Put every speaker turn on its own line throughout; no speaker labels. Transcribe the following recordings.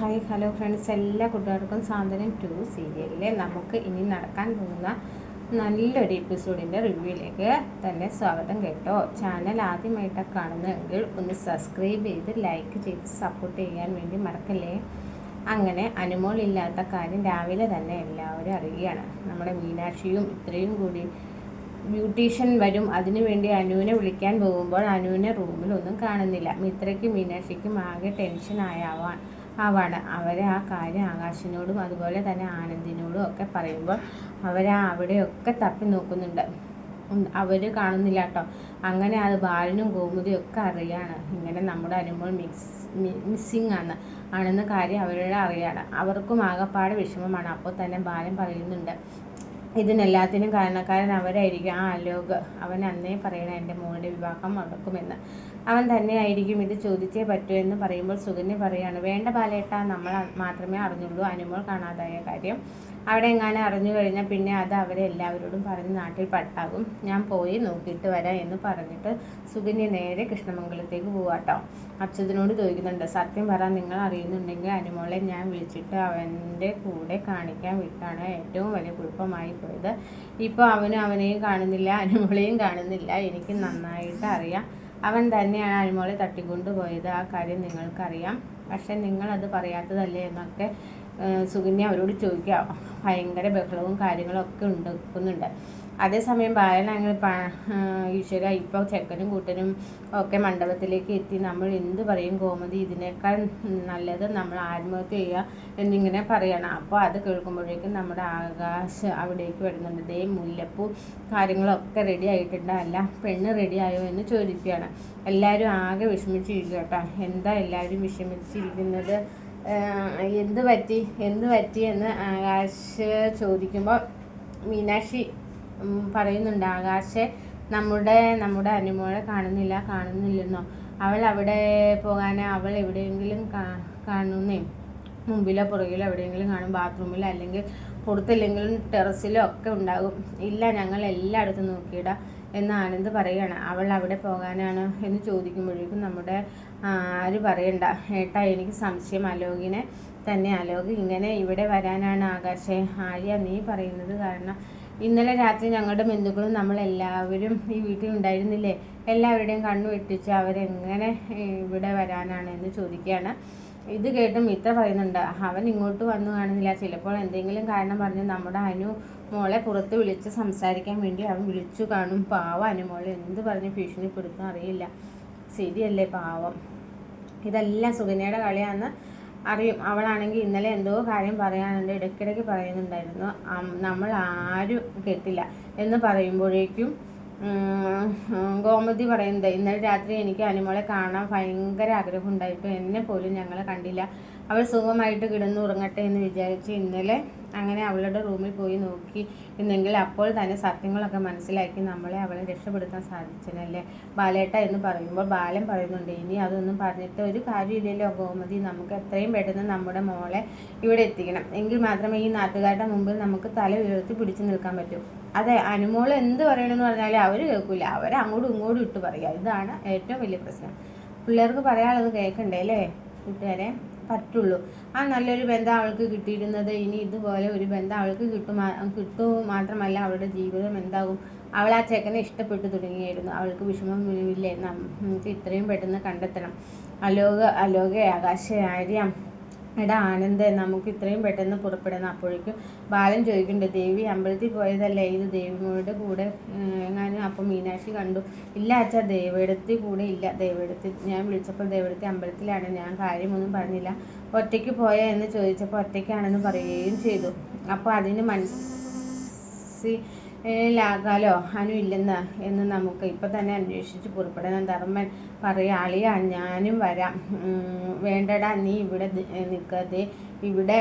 Hi hello friends, എല്ലാ കൂട്ടുകാർക്കും സാന്ത്വനം 2 സീരിയലിലെ നമുക്ക് ഇനി നടക്കാൻ പോകുന്ന നല്ലൊരു എപ്പിസോഡിൻ്റെ റിവ്യൂയിലേക്ക് തന്നെ സ്വാഗതം കേട്ടോ. ചാനൽ ആദ്യമായിട്ടൊക്കെ കാണുന്നതെങ്കിൽ ഒന്ന് സബ്സ്ക്രൈബ് ചെയ്ത് ലൈക്ക് ചെയ്ത് സപ്പോർട്ട് ചെയ്യാൻ വേണ്ടി മറക്കല്ലേ. അങ്ങനെ അനുമോൾ ഇല്ലാത്ത കാര്യം രാവിലെ തന്നെ എല്ലാവരും അറിയുകയാണ്. നമ്മുടെ മീനാക്ഷിയും ഇത്രയും കൂടി ബ്യൂട്ടീഷ്യൻ വരും, അതിനുവേണ്ടി അനുവിനെ വിളിക്കാൻ പോകുമ്പോൾ അനുവിനെ റൂമിലൊന്നും കാണുന്നില്ല. മിത്രയ്ക്കും മീനാക്ഷിക്കും ആകെ ടെൻഷൻ ആവാണ്. അവരെ ആ കാര്യം ആകാശിനോടും അതുപോലെ തന്നെ ആനന്ദിനോടും ഒക്കെ പറയുമ്പോൾ അവിടെയൊക്കെ തപ്പി നോക്കുന്നുണ്ട്. അവർ കാണുന്നില്ല കേട്ടോ. അങ്ങനെ അത് ബാലനും ഗോമതിയും ഒക്കെ അറിയാണ് ഇങ്ങനെ നമ്മുടെ അനുമോൾ മിസ്സിങ് ആണെന്ന കാര്യം അവരുടെ അറിയാണ്. അവർക്കും ആകപ്പാട് വിഷമമാണ്. അപ്പോൾ തന്നെ ബാലൻ പറയുന്നുണ്ട്, ഇതിനെല്ലാത്തിനും കാരണക്കാരൻ അവരായിരിക്കും. ആ അലോക്, അവൻ അന്നേ പറയണം എൻ്റെ മോളുടെ വിവാഹം മുടക്കുമെന്ന്. അവൻ തന്നെ ആയിരിക്കും, ഇത് ചോദിച്ചേ പറ്റൂ എന്ന് പറയുമ്പോൾ സുകന്യ പറയാണ്, വേണ്ട ബാലേട്ട, നമ്മൾ മാത്രമേ അറിഞ്ഞുള്ളൂ അനുമോൾ കാണാതായ കാര്യം. അവിടെ എങ്ങാനും അറിഞ്ഞു കഴിഞ്ഞാൽ പിന്നെ അത് അവരെ എല്ലാവരോടും പറഞ്ഞ് നാട്ടിൽ പട്ടാകും. ഞാൻ പോയി നോക്കിയിട്ട് വരാം എന്ന് പറഞ്ഞിട്ട് സുകന്യ നേരെ കൃഷ്ണമംഗലത്തേക്ക് പോവാട്ടോ. അച്യുതനോട് ചോദിക്കുന്നുണ്ട്, സത്യം പറ, നിങ്ങൾ അറിയുന്നുണ്ടെങ്കിൽ അനുമോളെ ഞാൻ വിളിച്ചിട്ട് അവൻ്റെ കൂടെ കാണിക്കാൻ വിട്ടാണ് ഏറ്റവും വലിയ കുഴപ്പമായി പോയത്. ഇപ്പോൾ അവനെയും കാണുന്നില്ല, അനുമോളെയും കാണുന്നില്ല. എനിക്ക് നന്നായിട്ട് അറിയാം, അവൻ തന്നെയാണ് അനുമോളെ തട്ടിക്കൊണ്ടുപോയത്. ആ കാര്യം നിങ്ങൾക്കറിയാം, പക്ഷെ നിങ്ങളത് പറയാത്തതല്ലേ എന്നൊക്കെ സുകന്യ അവരോട് ചോദിക്കുക. ഭയങ്കര ബഹളവും കാര്യങ്ങളും ഒക്കെ ഉണ്ടാക്കുന്നുണ്ട്. അതേസമയം ബാലനാണെങ്കിൽ ഈശ്വര, ഇപ്പോൾ ചെക്കനും കൂട്ടനും ഒക്കെ മണ്ഡപത്തിലേക്ക് എത്തി. നമ്മൾ എന്ത് പറയും ഗോമതി, ഇതിനേക്കാൾ നല്ലത് നമ്മൾ ആത്മഹത്യ ചെയ്യുക എന്നിങ്ങനെ പറയണം. അപ്പോൾ അത് കേൾക്കുമ്പോഴേക്കും നമ്മുടെ ആകാശ് അവിടേക്ക് വരുന്നുണ്ട്. ദേ മുല്ലപ്പൂ കാര്യങ്ങളൊക്കെ റെഡി ആയിട്ടുണ്ട്, അല്ല പെണ്ണ് റെഡിയായോ എന്ന് ചോദിക്കുകയാണ്. എല്ലാവരും ആകെ വിഷമിച്ചിരിക്കുക കേട്ടോ. എന്താ എല്ലാവരും വിഷമിച്ചിരിക്കുന്നത്, എന്ത് പറ്റി എന്ന് ആകാശ് ചോദിക്കുമ്പോൾ മീനാക്ഷി പറയുന്നുണ്ട്, ആകാശെ, നമ്മുടെ അനുമോളെ കാണുന്നില്ലെന്നോ, അവൾ അവിടെ പോകാനോ, അവൾ എവിടെയെങ്കിലും കാണുന്നേ, മുമ്പിലോ പുറകിലോ എവിടെയെങ്കിലും കാണും, ബാത്റൂമിലോ അല്ലെങ്കിൽ പുറത്തില്ലെങ്കിലും ടെറസിലോ ഒക്കെ ഉണ്ടാകും. ഇല്ല, ഞങ്ങൾ എല്ലായിടത്തും നോക്കിയിടാം എന്ന് ആനന്ദ് പറയുകയാണ്. അവൾ അവിടെ പോകാനാണ് എന്ന് ചോദിക്കുമ്പോഴേക്കും നമ്മുടെ ആര് പറയണ്ട ഏട്ടാ, എനിക്ക് സംശയം അലോകിനെ തന്നെ. അലോക് ഇങ്ങനെ ഇവിടെ വരാനാണ് ആകാശേ. ആര്യ, നീ പറയുന്നത് കാരണം ഇന്നലെ രാത്രി ഞങ്ങളുടെ ബന്ധുക്കളും നമ്മളെല്ലാവരും ഈ വീട്ടിൽ ഉണ്ടായിരുന്നില്ലേ, എല്ലാവരുടെയും കണ്ണു വെട്ടിച്ച് അവരെങ്ങനെ ഇവിടെ വരാനാണ് എന്ന് ചോദിക്കുകയാണ്. ഇത് കേട്ട് മിത്ര പറയുന്നുണ്ട്, അവൻ ഇങ്ങോട്ട് വന്നു കാണുന്നില്ല, ചിലപ്പോൾ എന്തെങ്കിലും കാരണം പറഞ്ഞ് നമ്മുടെ അനു മോളെ പുറത്ത് വിളിച്ച് സംസാരിക്കാൻ വേണ്ടി അവൻ വിളിച്ചു കാണും. പാവം അനുമോളെ എന്ത് പറഞ്ഞ് ഭീഷണിപ്പെടുത്തും അറിയില്ല. ശരിയല്ലേ, പാവം. ഇതെല്ലാം സുകന്യയുടെ കളിയാണെന്ന് അറിയും. അവളാണെങ്കിൽ ഇന്നലെ എന്തോ കാര്യം പറയാനുണ്ട്, ഇടയ്ക്കിടയ്ക്ക് പറയുന്നുണ്ടായിരുന്നു, നമ്മൾ ആരും കേട്ടില്ല എന്ന് പറയുമ്പോഴേക്കും ഗോമതി പറയുന്നത്, ഇന്നലെ രാത്രി എനിക്ക് അനുമോളെ കാണാൻ ഭയങ്കര ആഗ്രഹം ഉണ്ടായിട്ടും എന്നെ പോലും ഞങ്ങളെ കണ്ടില്ല. അവൾ സുഖമായിട്ട് കിടന്ന് ഉറങ്ങട്ടെ എന്ന് വിചാരിച്ച് ഇന്നലെ അങ്ങനെ അവളുടെ റൂമിൽ പോയി നോക്കി എന്നെങ്കിൽ അപ്പോൾ തന്നെ സത്യങ്ങളൊക്കെ മനസ്സിലാക്കി അവളെ രക്ഷപ്പെടുത്താൻ സാധിച്ചനല്ലേ ബാലേട്ട എന്ന് പറയുമ്പോൾ ബാലൻ പറയുന്നുണ്ട്, ഇനി അതൊന്നും പറഞ്ഞിട്ട് ഒരു കാര്യമില്ലല്ലോ ഗോമതി, നമുക്ക് എത്രയും പെട്ടെന്ന് നമ്മുടെ മോളെ ഇവിടെ എത്തിക്കണം, എങ്കിൽ മാത്രമേ ഈ നാട്ടുകാരുടെ മുമ്പിൽ നമുക്ക് തല ഉയർത്തി പിടിച്ചു നിൽക്കാൻ പറ്റൂ. അതെ, അനുമോൾ എന്ത് പറയണമെന്ന് പറഞ്ഞാൽ അവർ കേൾക്കില്ല, അവരങ്ങോട്ടും ഇങ്ങോട്ടും ഇട്ട് പറയുക. ഇതാണ് ഏറ്റവും വലിയ പ്രശ്നം. പിള്ളേർക്ക് പറയാനുള്ളത് കേൾക്കണ്ടേ അല്ലേ കൂട്ടുകാരെ, പറ്റുള്ളൂ. ആ നല്ലൊരു ബന്ധം അവൾക്ക് കിട്ടിയിരുന്നത്, ഇനി ഇതുപോലെ ഒരു ബന്ധം അവൾക്ക് കിട്ടൂ മാത്രമല്ല അവളുടെ ജീവിതം എന്താകും. അവൾ ആ ചെക്കനെ ഇഷ്ടപ്പെട്ടു തുടങ്ങിയായിരുന്നു. അവൾക്ക് വിഷമമില്ലേ, നമുക്ക് ഇത്രയും പെട്ടെന്ന് കണ്ടെത്തണം. അലോക ആകാശ ആര്യം, എടാ ആനന്ദ്, നമുക്ക് ഇത്രയും പെട്ടെന്ന് പുറപ്പെടണം. അപ്പോഴേക്കും ബാലൻ ചോദിക്കുന്നുണ്ട്, ദേവി അമ്പലത്തിൽ പോയതല്ലേ, ഇത് ദേവിയുടെ കൂടെ എങ്ങാനും? അപ്പം മീനാക്ഷി കണ്ടു. ഇല്ല അച്ഛാ, ദേവിടത്തിൽ കൂടെ ഇല്ല. ദേവിടത്തിൽ ഞാൻ വിളിച്ചപ്പോൾ ദേവിടത്തിൽ അമ്പലത്തിലാണ്, ഞാൻ കാര്യമൊന്നും പറഞ്ഞില്ല. ഒറ്റയ്ക്ക് പോയാ എന്ന് ചോദിച്ചപ്പോൾ ഒറ്റയ്ക്കാണെന്ന് പറയുകയും ചെയ്തു. അപ്പോൾ അതിന് ലാകാലോ അനു ഇല്ലെന്ന് എന്ന് നമുക്ക് ഇപ്പം തന്നെ അന്വേഷിച്ച് പുറപ്പെടണം. ധർമ്മൻ പറയാ, ആളിയാ ഞാനും വരാം. വേണ്ടടാ, നീ ഇവിടെ നിൽക്കാതെ, ഇവിടെ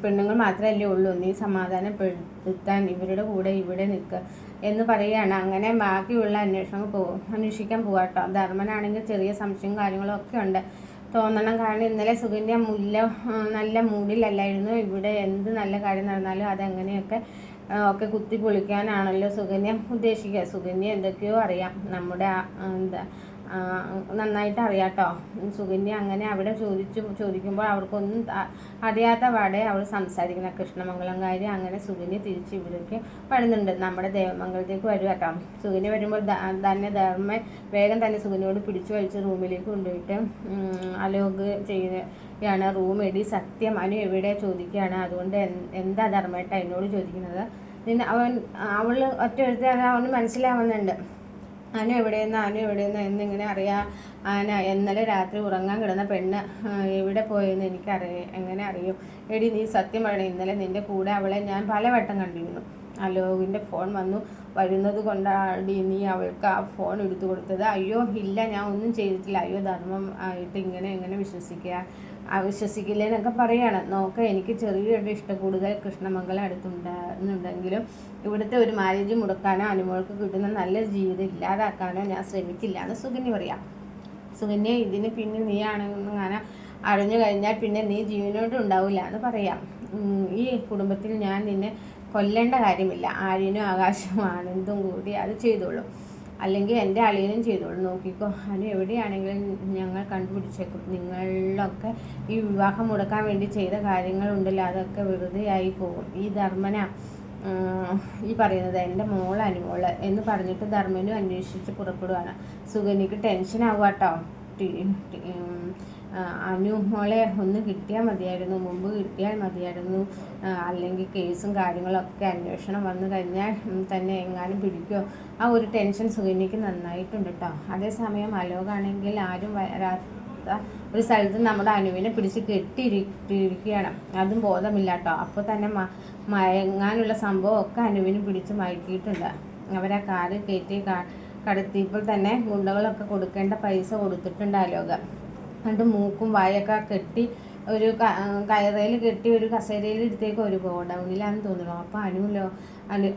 പെണ്ണുങ്ങൾ മാത്രമല്ലേ ഉള്ളൂ, നീ സമാധാനപ്പെടുത്താൻ ഇവരുടെ കൂടെ ഇവിടെ നിൽക്കുക എന്ന് പറയുകയാണ്. അങ്ങനെ ബാക്കിയുള്ള അന്വേഷിക്കാൻ പോവാട്ടോ. ധർമ്മനാണെങ്കിൽ ചെറിയ സംശയവും കാര്യങ്ങളും ഒക്കെ ഉണ്ട് തോന്നണം. കാരണം ഇന്നലെ സുകന്യ നല്ല മൂഡിലല്ലായിരുന്നു. ഇവിടെ എന്ത് നല്ല കാര്യം നടന്നാലും അതെങ്ങനെയൊക്കെ ഒക്കെ കുത്തി പൊളിക്കാനാണല്ലോ സുകന്യ ഉദ്ദേശിക്കുക. സുകന്യ എന്തൊക്കെയോ അറിയാം, നമ്മുടെ നന്നായിട്ട് അറിയാട്ടോ. സുകന്യ അങ്ങനെ അവിടെ ചോദിക്കുമ്പോൾ അവർക്കൊന്നും അറിയാത്ത പാടെ അവൾ സംസാരിക്കുന്ന കൃഷ്ണമംഗലംകാരി. അങ്ങനെ സുകന്യ തിരിച്ച് ഇവിടേക്ക് വരുന്നുണ്ട്, നമ്മുടെ ദേവമംഗലത്തേക്ക് വരും കേട്ടോ. സുകന്യ വരുമ്പോൾ തന്നെ ധർമ്മൻ വേഗം തന്നെ സുകന്യയോട് പിടിച്ചു വലിച്ച് റൂമിലേക്ക് കൊണ്ടുപോയിട്ട് അലോക് ചെയ്യുകയാണ്. റൂം എടി സത്യം അനു എവിടെ ചോദിക്കുകയാണ്. അതുകൊണ്ട് എന്താ ധർമ്മേട്ട എന്നോട് ചോദിക്കുന്നത്? അവൾ ഒറ്റ എഴുത്തുകാരൻ അവന് മനസ്സിലാവുന്നുണ്ട്. അനു എവിടെയെന്ന് എന്നിങ്ങനെ അറിയാം. ഇന്നലെ രാത്രി ഉറങ്ങാൻ കിടന്ന പെണ്ണ് എവിടെ പോയെന്ന് എങ്ങനെ അറിയും? എടി നീ സത്യം പറയണേ, ഇന്നലെ നിൻ്റെ കൂടെ അവളെ ഞാൻ പലവട്ടം കണ്ടിരുന്നു. അലോകിൻ്റെ ഫോൺ വരുന്നത് കൊണ്ടാടി നീ അവൾക്ക് ആ ഫോൺ എടുത്തു കൊടുത്തത്? അയ്യോ ഇല്ല, ഞാൻ ഒന്നും ചെയ്തിട്ടില്ല. അയ്യോ ധർമ്മം ആയിട്ട് എങ്ങനെ വിശ്വസിക്കില്ലെന്നൊക്കെ പറയാണ്. നോക്ക്, എനിക്ക് ചെറിയൊരു ഇഷ്ടക്കൂടുതൽ കൃഷ്ണമംഗലം അടുത്തുണ്ടെന്നുണ്ടെങ്കിലും ഇവിടുത്തെ ഒരു മാരേജ് മുടക്കാനോ അനുമോൾക്ക് കിട്ടുന്ന നല്ല ജീവിതം ഇല്ലാതാക്കാനോ ഞാൻ ശ്രമിക്കില്ല എന്ന് സുകന്യ പറയാം. സുകന്യ, ഇതിന് പിന്നെ നീ ആണെങ്ങനെ അറിഞ്ഞു കഴിഞ്ഞാൽ പിന്നെ നീ ജീവനോട് ഉണ്ടാവില്ല എന്ന് പറയാം. ഈ കുടുംബത്തിൽ ഞാൻ നിന്നെ കൊല്ലേണ്ട കാര്യമില്ല. ആര്യനും ആകാശവും ആനന്ദും കൂടി അത് ചെയ്തോളും, അല്ലെങ്കിൽ എൻ്റെ അളിയനും ചെയ്തോളൂ. നോക്കിക്കോ, അനു എവിടെയാണെങ്കിലും ഞങ്ങൾ കണ്ടുപിടിച്ചേക്കും. നിങ്ങളിലൊക്കെ ഈ വിവാഹം മുടക്കാൻ വേണ്ടി ചെയ്ത കാര്യങ്ങളുണ്ടല്ലോ, അതൊക്കെ വെറുതെ ആയി പോകും. ഈ ധർമ്മന ഈ പറയുന്നത് എൻ്റെ അനുമോള് എന്ന് പറഞ്ഞിട്ട് ധർമ്മനും അന്വേഷിച്ച് പുറപ്പെടുകയാണ്. സുകന്യക്ക് ടെൻഷൻ ആവാട്ടോ. അനു മോളെ ഒന്ന് കിട്ടിയാൽ മതിയായിരുന്നു, മുമ്പ് കിട്ടിയാൽ മതിയായിരുന്നു. അല്ലെങ്കിൽ കേസും കാര്യങ്ങളൊക്കെ അന്വേഷണം വന്നു കഴിഞ്ഞാൽ തന്നെ എങ്ങാനും പിടിക്കുമോ? ആ ഒരു ടെൻഷൻ സുകന്യക്ക് നന്നായിട്ടുണ്ട് കേട്ടോ. അതേസമയം അലോകാണെങ്കിൽ ആരും വരാത്ത ഒരു സ്ഥലത്ത് നമ്മുടെ അനുവിനെ പിടിച്ച് കെട്ടിയിരിക്കുകയാണ്, അതും ബോധമില്ല കേട്ടോ. അപ്പോൾ തന്നെ മയങ്ങാനുള്ള സംഭവമൊക്കെ അനുവിന് പിടിച്ച് മയക്കിയിട്ടുണ്ട്. അവരാ കാറ് കയറ്റി കടത്തിയപ്പോൾ തന്നെ ഗുണ്ടകളൊക്കെ കൊടുക്കേണ്ട പൈസ കൊടുത്തിട്ടുണ്ട് അലോക. എന്നിട്ട് മൂക്കും വായൊക്കെ കെട്ടി ഒരു കയറയിൽ കെട്ടി ഒരു കസേരയിൽ എടുത്തേക്ക് ഒരു ഗോഡൗണിലാണെന്ന് തോന്നുന്നു. അപ്പോൾ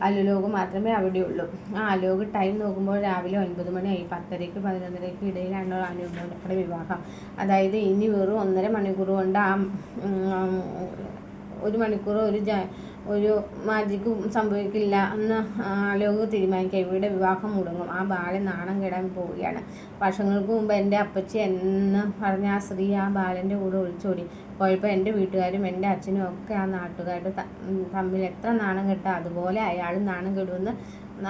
അലുലോക് മാത്രമേ അവിടെയുള്ളൂ. ആ അലോക് ടൈം നോക്കുമ്പോൾ രാവിലെ 9 മണിയായി. 10:30 11:30 ഇടയിലാണ് അനുവിനോട് വിവാഹം. അതായത് ഇനി വെറും 1.5 മണിക്കൂർ കൊണ്ട് ആ 1 മണിക്കൂർ ഒരു മാജിക്ക് സംഭവിക്കില്ല എന്ന് അലോക് തീരുമാനിക്കുക. ഇവിടെ വിവാഹം മുടങ്ങും. ആ ബാലൻ നാണം കെടാൻ പോവുകയാണ്. വർഷങ്ങൾക്ക് മുമ്പ് എൻ്റെ അപ്പച്ചി എന്ന് പറഞ്ഞ ആ സ്ത്രീ ആ ബാലൻ്റെ കൂടെ ഒളിച്ചോടി പോയപ്പോൾ എൻ്റെ വീട്ടുകാരും എൻ്റെ അച്ഛനും ഒക്കെ ആ നാട്ടുകാരുടെ തമ്മിൽ എത്ര നാണം കെട്ടാ അതുപോലെ അയാളും നാണം കെടുമെന്ന്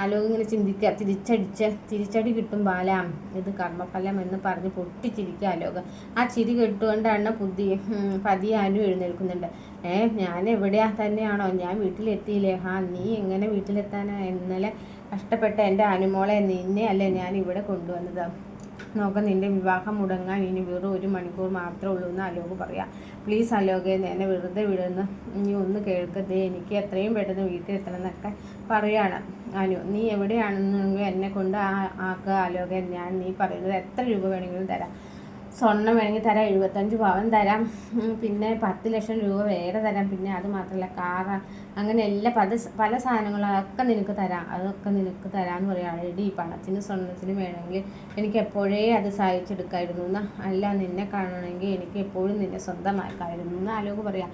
അലോക് ഇങ്ങനെ ചിന്തിക്കുക. തിരിച്ചടി കിട്ടും ബാല, ഇത് കർമ്മഫലം എന്ന് പറഞ്ഞ് പൊട്ടിച്ചിരിക്കുക അലോക്. ആ ചിരി കെട്ടുകൊണ്ടാണ് പതിയെ അനു എഴുന്നേൽക്കുന്നുണ്ട്. ഞാൻ എവിടെയാ തന്നെയാണോ? ഞാൻ വീട്ടിലെത്തിയില്ലേ? നീ എങ്ങനെ വീട്ടിലെത്താനാ? ഇന്നലെ കഷ്ടപ്പെട്ട എൻ്റെ അനുമോളെ നിന്നെ അല്ലേ ഞാൻ ഇവിടെ കൊണ്ടുവന്നത്. നോക്കാം, നിൻ്റെ വിവാഹം മുടങ്ങാൻ ഇനി വെറും 1 മണിക്കൂർ മാത്രമേ ഉള്ളൂ എന്ന് അലോക് പറയാം. പ്ലീസ് അലോകെ, എന്നെ വെറുതെ വിടുന്ന നീ ഒന്ന് കേൾക്കതേ, എനിക്ക് എത്രയും പെട്ടെന്ന് വീട്ടിലെത്തണം എന്നൊക്കെ പറയാണ് അനു. നീ എവിടെയാണെന്നെങ്കിൽ എന്നെ കൊണ്ട് ആക്കുക അലോകെ. ഞാൻ നീ പറയുന്നത് എത്ര രൂപ വേണമെങ്കിലും തരാം. സ്വർണ്ണം വേണമെങ്കിൽ തരാം, 75 പവൻ തരാം, പിന്നെ 10 ലക്ഷം രൂപ വേറെ തരാം, പിന്നെ അത് മാത്രമല്ല കാറ്, അങ്ങനെ എല്ലാ പല സാധനങ്ങളൊക്കെ നിനക്ക് തരാം, അതൊക്കെ നിനക്ക് തരാമെന്ന് പറയാം. എടി പണത്തിന് സ്വർണ്ണത്തിന് വേണമെങ്കിൽ എനിക്ക് എപ്പോഴേ അത് സഹായിച്ചെടുക്കായിരുന്നു എന്ന്, അല്ല നിന്നെ കാണണമെങ്കിൽ എനിക്ക് എപ്പോഴും നിന്നെ സ്വന്തമാക്കായിരുന്നു എന്ന് അലോക് പറയാം.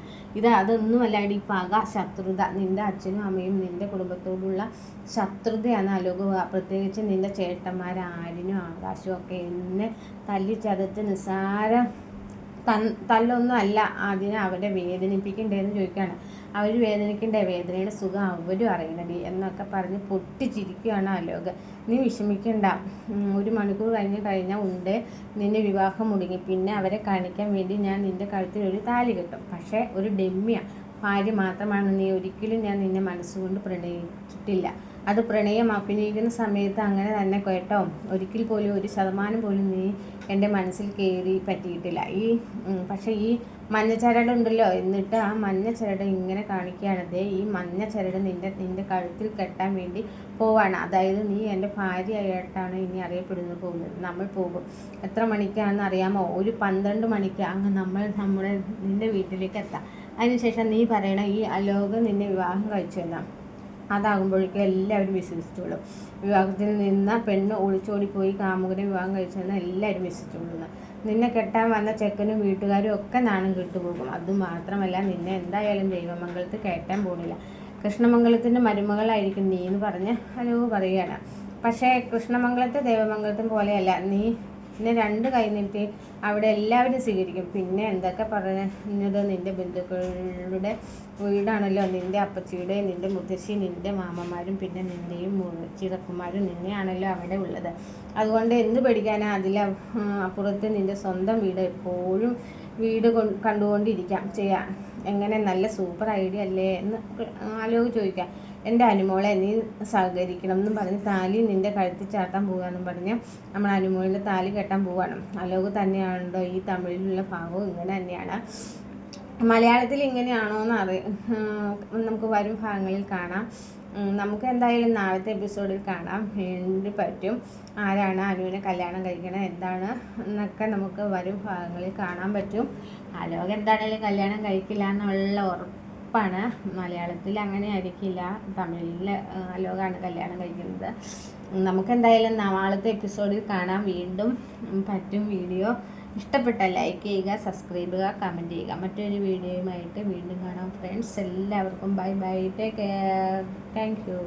അതൊന്നുമല്ല എടി, പക, ശത്രുത, നിൻ്റെ അച്ഛനും അമ്മയും നിൻ്റെ കുടുംബത്തോടുള്ള ശത്രുതയാണ് അലോക്. പ്രത്യേകിച്ച് നിൻ്റെ ചേട്ടന്മാർ ആര്യനും ആകാശവും ഒക്കെ എന്നെ തല്ലിച്ചതച്ച് നിസ്സാര തല്ലൊന്നും അല്ല, അതിനെ അവരെ വേദനിപ്പിക്കണ്ടേന്ന് ചോദിക്കുകയാണ്. അവർ വേദനിക്കണ്ടേ? വേദനയുടെ സുഖം അവരും അറിയണടി എന്നൊക്കെ പറഞ്ഞ് പൊട്ടിച്ചിരിക്കുകയാണ് അലോക്. നീ വിഷമിക്കണ്ട, 1 മണിക്കൂർ കഴിഞ്ഞാൽ നിന്നെ വിവാഹം മുടങ്ങി. പിന്നെ അവരെ കാണിക്കാൻ വേണ്ടി ഞാൻ നിൻ്റെ കഴുത്തിൽ ഒരു താലി കെട്ടും. പക്ഷേ ഒരു ഡെമ്മിയ ഭാര്യ മാത്രമാണ് നീ. ഒരിക്കലും ഞാൻ നിന്നെ മനസ്സുകൊണ്ട് പ്രണയിച്ചിട്ടില്ല. അത് പ്രണയം അഭിനയിക്കുന്ന സമയത്ത് അങ്ങനെ തന്നെ കേട്ടോ. ഒരിക്കൽ പോലും 1% പോലും നീ എൻ്റെ മനസ്സിൽ കയറി പറ്റിയിട്ടില്ല. പക്ഷേ ഈ മഞ്ഞ ചരടുണ്ടല്ലോ, എന്നിട്ട് ആ മഞ്ഞ ചരട് ഇങ്ങനെ കാണിക്കുകയാണ്. ഈ മഞ്ഞ ചരട് നിൻ്റെ കഴുത്തിൽ കെട്ടാൻ വേണ്ടി പോവാണ്. അതായത് നീ എൻ്റെ ഭാര്യയായിട്ടാണ് ഇനി പോകുന്നത്. നമ്മൾ പോകും. എത്ര മണിക്കാണെന്ന് അറിയാമോ? ഒരു 12 മണിക്ക് അങ്ങ് നിൻ്റെ വീട്ടിലേക്ക് എത്താം. അതിനുശേഷം നീ പറയണം ഈ അലോക് നിന്നെ വിവാഹം കഴിച്ചെന്നാ. അതാകുമ്പോഴേക്കും എല്ലാവരും വിശ്വസിച്ചോളും. വിവാഹത്തിൽ നിന്ന പെണ്ണ് ഒളിച്ചോടിപ്പോയി കാമുകനെ വിവാഹം കഴിച്ചെന്ന് എല്ലാവരും വിശ്വസിച്ചോളുന്നു. നിന്നെ കെട്ടാൻ വന്ന ചെക്കനും വീട്ടുകാരും ഒക്കെ നാണം കെട്ടുപോകും. അതുമാത്രമല്ല, നിന്നെ എന്തായാലും ദൈവമംഗലത്ത് കയറ്റാൻ പോണില്ല. കൃഷ്ണമംഗലത്തിൻ്റെ മരുമകളായിരിക്കും നീ എന്ന് പറഞ്ഞ് അലോക് പറയുകയാണ്. പക്ഷേ കൃഷ്ണമംഗലത്തെ ദൈവമംഗലത്തും പോലെയല്ല. നീ പിന്നെ 2 കൈ നീട്ടി അവിടെ എല്ലാവരും സ്വീകരിക്കും. പിന്നെ എന്തൊക്കെ പറഞ്ഞത്, നിൻ്റെ ബന്ധുക്കളുടെ വീടാണല്ലോ, നിൻ്റെ അപ്പച്ചിയുടെ, നിൻ്റെ മുത്തശ്ശി, നിൻ്റെ മാമന്മാരും പിന്നെ നിൻ്റെയും ചിറക്കുമാരും നിന്നെയാണല്ലോ അവിടെ ഉള്ളത്. അതുകൊണ്ട് എന്ത് പഠിക്കാനാ, അപ്പുറത്ത് നിൻ്റെ സ്വന്തം വീട് എപ്പോഴും കണ്ടുകൊണ്ടിരിക്കാം ചെയ്യാം. എങ്ങനെ, നല്ല സൂപ്പർ ഐഡിയ അല്ലേ എന്ന് ആലോക് ചോദിക്കാം. എൻ്റെ അനുമോളെ നീ സഹകരിക്കണം എന്നും പറഞ്ഞ് താലി നിൻ്റെ കഴുത്തിൽ ചാട്ടാൻ പോവുകയെന്നും പറഞ്ഞ് നമ്മൾ അനുമോളിൻ്റെ താലി കെട്ടാൻ പോവുകയാണ്. ആലോക് തന്നെയാണല്ലോ ഈ തമിഴിലുള്ള ഭാവവും ഇങ്ങനെ തന്നെയാണ്. മലയാളത്തിൽ ഇങ്ങനെയാണോ എന്ന് നമുക്ക് വരും ഭാഗങ്ങളിൽ കാണാം. നമുക്ക് എന്തായാലും നാളത്തെ എപ്പിസോഡിൽ കാണാൻ വേണ്ടി പറ്റും. ആരാണ് അനുവിനെ കല്യാണം കഴിക്കണം എന്താണ് എന്നൊക്കെ നമുക്ക് വരും ഭാഗങ്ങളിൽ കാണാൻ പറ്റും. ആലോക് എന്താണെങ്കിലും കല്യാണം കഴിക്കില്ല എന്നുള്ള ഉറപ്പാണ്. മലയാളത്തിൽ അങ്ങനെ ആയിരിക്കില്ല, തമിഴിൽ ആലോകാണ് കല്യാണം കഴിക്കുന്നത്. നമുക്ക് എന്തായാലും നാളത്തെ എപ്പിസോഡിൽ കാണാൻ വീണ്ടും പറ്റും. വീഡിയോ ഇഷ്ടപ്പെട്ടാൽ ലൈക്ക് ചെയ്യുക, സബ്സ്ക്രൈബ് ചെയ്യുക, കമൻറ്റ് ചെയ്യുക. മറ്റൊരു വീഡിയോയുമായിട്ട് വീണ്ടും കാണാം ഫ്രണ്ട്സ്. എല്ലാവർക്കും bye bye, take care, thank you.